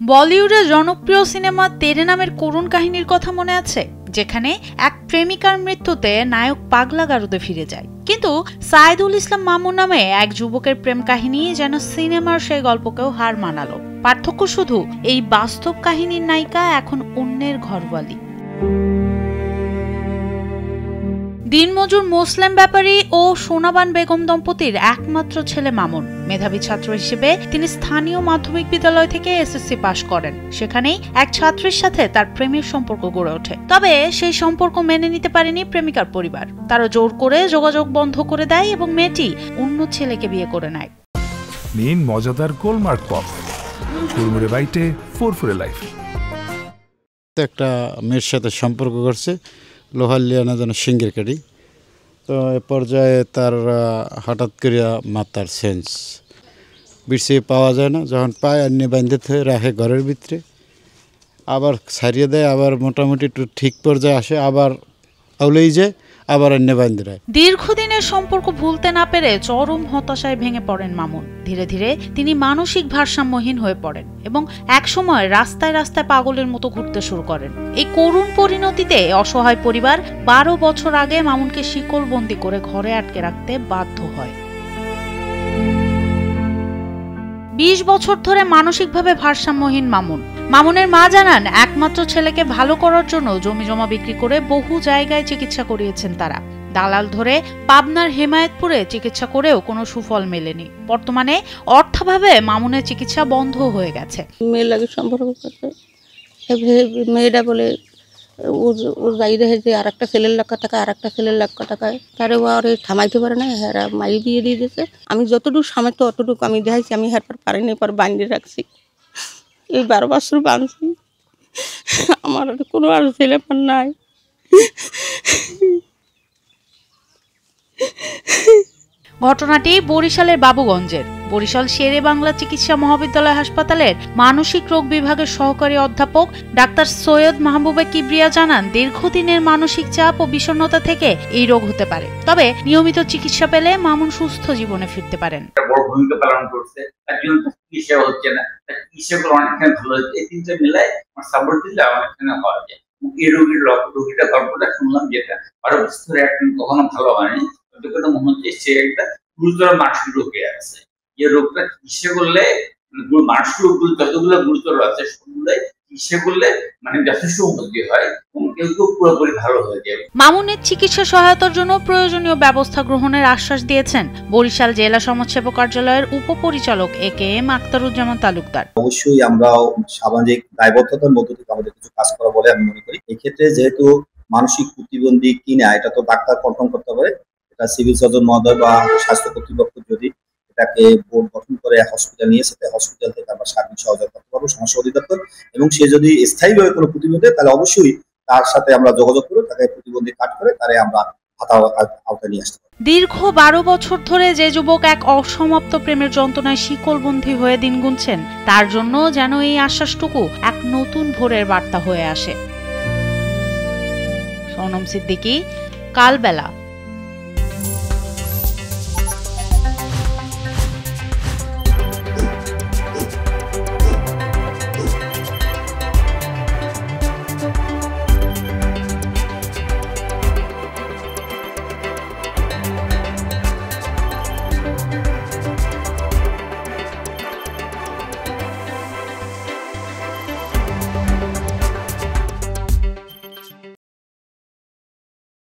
বলিউডের জনপ্রিয় সিনেমা তেরে নামের করুণ কাহিনীর কথা মনে আছে, যেখানে এক প্রেমিকার মৃত্যুতে নায়ক পাগলা গারদে ফিরে যায়। কিন্তু সাইদুল ইসলাম মামুন নামে এক যুবকের প্রেম কাহিনী যেন সিনেমার সেই গল্পকেও হার মানালো। পার্থক্য শুধু এই বাস্তব কাহিনীর নায়িকা এখন অন্যের ঘরওয়ালি। দিনমজুর মুসলিম ব্যাপারী ও সোনাবান বেগম দম্পতির একমাত্র ছেলে মামুন। মেধাবী ছাত্র হিসেবে তিনি স্থানীয় মাধ্যমিক বিদ্যালয় থেকে এসএসসি পাশ করেন। সেখানেই এক ছাত্রীর সাথে তার প্রেমের সম্পর্ক গড়ে ওঠে। তবে সেই সম্পর্ক মেনে নিতে পারেনি প্রেমিকার পরিবার। তারা জোর করে যোগাযোগ বন্ধ করে দেয় এবং মেয়েটি অন্য ছেলেকে বিয়ে করে নেয়। নিন মজাদার গোলমার্ক পপ, কুড়মুড়ে বাইটে ফুরফুরে লাইফ। একটা মেয়ের সাথে সম্পর্ক করছে, লোহার লিয়ানা যেন সিঙ্গের কাটি। তো এ পর্যায়ে তার হঠাৎ করিয়া মাথার সেন্স বিছিয়ে পাওয়া যায় না, যখন পায় আর নিয়ে বাঁধতে রাখে ঘরের ভিতরে, আবার ছাড়িয়ে দেয়, আবার মোটামুটি একটু ঠিক পর্যায়ে আসে, আবার আউলেই যায়, আবার অন্য বাঁধে রায়। দীর্ঘদিনের সম্পর্ক ভুলতে না পেরে চরম হতাশায় ভেঙে পড়েন মামুন। ধীরে ধীরে তিনি মানসিক ভারসাম্যহীন হয়ে পড়েন এবং একসময় রাস্তায় রাস্তায় পাগলের মতো ঘুরতে শুরু করেন। এই করুণ পরিণতিতে অসহায় পরিবার 12 বছর আগে মামুনকে শিকলবন্দি করে ঘরে আটকে রাখতে বাধ্য হয়। 20 বছর ধরে মানসিকভাবে ভারসাম্যহীন মামুনের মা জানান, একমাত্র ছেলেকে ভালো করার জন্য জমি জমা বিক্রি করে বহু জায়গায় চিকিৎসা করিয়েছেন তারা। দালাল ধরে পাবনার হেমায়েতপুরে চিকিৎসা করেও কোনো সুফল মেলেনি। বর্তমানে অর্থাভাবে মামুনের চিকিৎসা বন্ধ হয়ে গেছে। মেয়ের লাগে সম্পর্ক করতে মেয়েটা বলে ও যাই দেখে যে আর একটা ছেলের লাখ টাকা, আর একটা ছেলের লাখ টাকায় তারে ও আর থামাইতে পারে না, হ্যাঁ মাই দিয়ে দিয়েছে। আমি যতটুকু সামর্থ্য অতটুকু আমি দেখাইছি, আমি হেরপর পারিনি, পর বাঁধিয়ে রাখছি। এই 12 বছর বাঁধছি, আমার কোনো আর ছেলে পান নাই। ঘটনাটি বরিশালের বাবুগঞ্জের। বরিশাল শেরে বাংলা চিকিৎসা মহাবিদ্যালয় হাসপাতালের মানসিক রোগ বিভাগের সহকারী অধ্যাপক ডাক্তার সৈয়দ মাহবুবে কিবরিয়া জানান, দীর্ঘদিনের মানসিক চাপ ও বিষণ্ণতা থেকে এই রোগ হতে পারে। তবে নিয়মিত চিকিৎসা পেলে মামুন সুস্থ জীবনে ফিরতে পারেন। বড় ভূমিকা পালন করছে, একজন চিকিৎসা হচ্ছে না, চিকিৎসাগুলো অনেকখানি ভালো হচ্ছে। এই তিনটা মিলায় আমার সাপোর্ট দিলে অনেকখানি হওয়া যায়। এই রোগীটা গল্পটা শুনলাম, যেটা আরো বিস্তরে এখন কখনো ভালো হয়নি, মনে হচ্ছে সে একটা গুরুতর মানসিক রোগে আছে। যে রোগটা চিকিৎসা করলে মানসিক রোগগুলো যতগুলো গুরুতর আছে সবগুলোই চিকিৎসা করলে মানে যথেষ্ট উন্নতি হয় এবং কেউ কেউ পুরোপুরি ভালো হয়ে যায়। মামুনের চিকিৎসা সহায়তার জন্য প্রয়োজনীয় ব্যবস্থা গ্রহণের আশ্বাস দিয়েছেন বরিশাল জেলা সমাজসেবা কার্যালয়ের উপপরিচালক AKM আখতারুজ্জামান তালুকদার। অবশ্যই আমরা সামাজিক দায়বদ্ধতার মধ্য থেকে আমাদের কিছু কাজ করা বলে আমি মনে করি। এক্ষেত্রে যেহেতু মানসিক প্রতিবন্ধী কিনা এটা তো ডাক্তার কনফার্ম করতে পারে, এটা সিভিল সার্জন মহোদয় বা স্বাস্থ্য কর্তৃপক্ষ যদি এটাকে বোর্ড গঠন করে হসপিটাল নিয়ে এসে হসপিটাল থেকে আমরা সার্বিক সহযোগিতা করতে পারবো, সমস্যা অধিদপ্তর, এবং সে যদি স্থায়ীভাবে কোনো প্রতিবন্ধী তাহলে অবশ্যই তার সাথে আমরা যোগাযোগ করে তাকে প্রতিবন্ধী কাট করে তারে আমরা আওতায় নিয়ে আসতে পারবো। দীর্ঘ 12 বছর ধরে যে যুবক এক অসমাপ্ত প্রেমের যন্ত্রণায় শিকলবন্দী হয়ে দিন গুনছেন, তার জন্য যেন এই আশ্বাসটুকু এক নতুন ভোরের বার্তা হয়ে আসে। সোনম সিদ্দিকী, কালবেলা।